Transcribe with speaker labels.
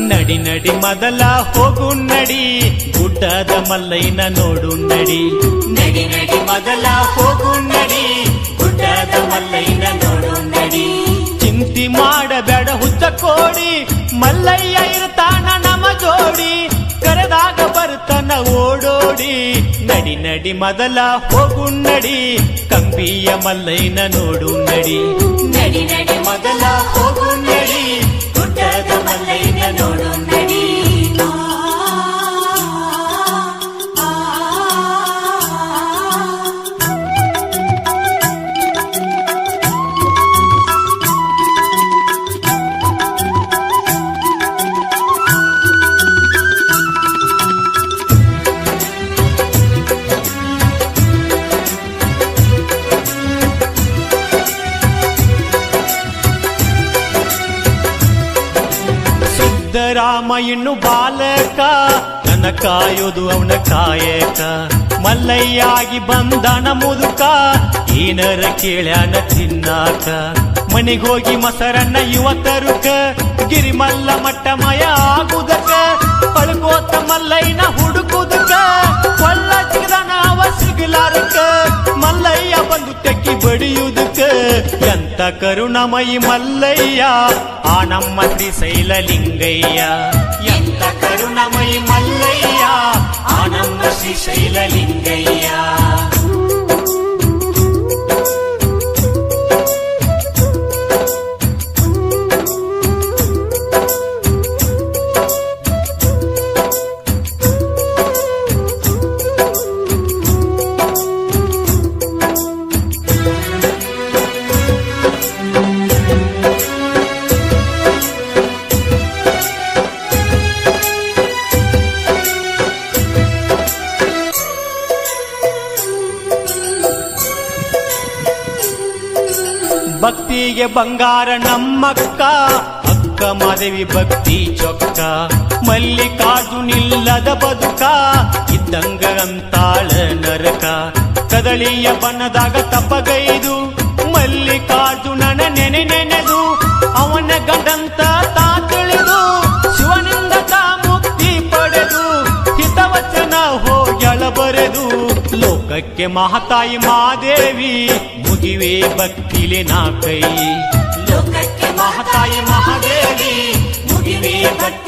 Speaker 1: ನಡಿ ನಡಿ ಮೊದಲ ಹೋಗು ನಡಿ ಗುಡ್ಡದ ಮಲ್ಲಯ್ಯನ ನೋಡು ನಡಿ ನಡಿ ನಡಿ ಮೊದಲ ಹೋಗು ನಡಿ ಗುಡ್ಡದ ಮಲ್ಲಯ್ಯನ ನೋಡು ನಡಿ ಚಿಂತಿ ಮಾಡಬೇಡ ಹುಚ್ಚ ಕೋಡಿ ಮಲ್ಲಯ್ಯ ಇರ್ತಾನ ನಮ ಜೋಡಿ ಕರೆದಾಗ ಬರ್ತಾನ ಓಡೋಡಿ ನಡಿ ನಡಿ ಮೊದಲ ಹೋಗು ನಡಿ ಕಂಬಿಯ ಮಲ್ಲಯ್ಯನ ನೋಡು ನಡಿ ನಡಿ ನಡಿ ಮೊದಲ ಹೋಗು ನಡಿ ಗುಡ್ಡದ ಮಲ್ಲಯ್ಯನ ನೋಡು ನಡಿ ರಾಮ ಇನ್ನು ಬಾಲಕ ನನ್ನ ಕಾಯೋದು ಅವನ ಕಾಯಕ ಮಲ್ಲಯ್ಯಾಗಿ ಬಂದನ ಮುದುಕ ಏನರ ಕೇಳ್ಯಾನ ತಿನ್ನಾಕ ಮನೆಗೋಗಿ ಮೊಸರನ್ನ ಯುವತರುಕ ಗಿರಿಮಲ್ಲ ಮಟ್ಟ ಮಯ ಆಗುದಕ ಪಳ್ಕೋತ ಮಲ್ಲಯ್ಯನ ಹುಡುಕುದಕ ಕೊಳ್ಳ ಚಿಗದನ ಅವ ಸಿಗಲಾರಕ ಮಲ್ಲಯ್ಯ ಬಂದು ತೆಕ್ಕಿ ಬಡಿಯುವುದಕ್ಕ ಎಂತ ಕರುಣಮಯಿ ಮಲ್ಲಯ್ಯ ಆ ನಮ್ಮ ಶ್ರೀಶೈಲಲಿಂಗಯ್ಯ ಎಂತ ಕರುಣಮಯಿ ಮಲ್ಲಯ್ಯ ಆ ನಮ್ಮ ಶ್ರೀಶೈಲಲಿಂಗಯ್ಯ ಭಕ್ತಿಗೆ ಬಂಗಾರ ನಮ್ಮಕ್ಕ ಅಕ್ಕ ಮಾದೇವಿ ಭಕ್ತಿ ಚೊಕ್ಕ ಮಲ್ಲಿಕಾರ್ಜುನಿಲ್ಲದ ಬದುಕ ಇದ್ದಂಗ ಅಂತಾಳ ನರಕ ಕದಳಿಯ ಬಣ್ಣದಾಗ ತಪ್ಪಗೈದು ಮಲ್ಲಿಕಾರ್ಜುನನ ನೆನೆ ನೆನೆದು ಅವನ ಗಂಡಂತ ತಾ ತಿಳಿದು ಶಿವನಿಂದ ತಾ ಮುಕ್ತಿ ಪಡೆದು ಹಿತವಚನ ಹೋಗ್ಯಳ ಬರೆದು ಲೋಕಕ್ಕೆ ಮಹಾತಾಯಿ ಮಾದೇವಿ ಮುಗಿವೆ ಭಕ್ತಿಲೆ ನಾ ಕೈ ಲೋಕಕ್ಕೆ ಮಹಾತಾಯಿ ಮಹಾದೇವಿ ಮುಗಿವೆ ಭಕ್ತಿ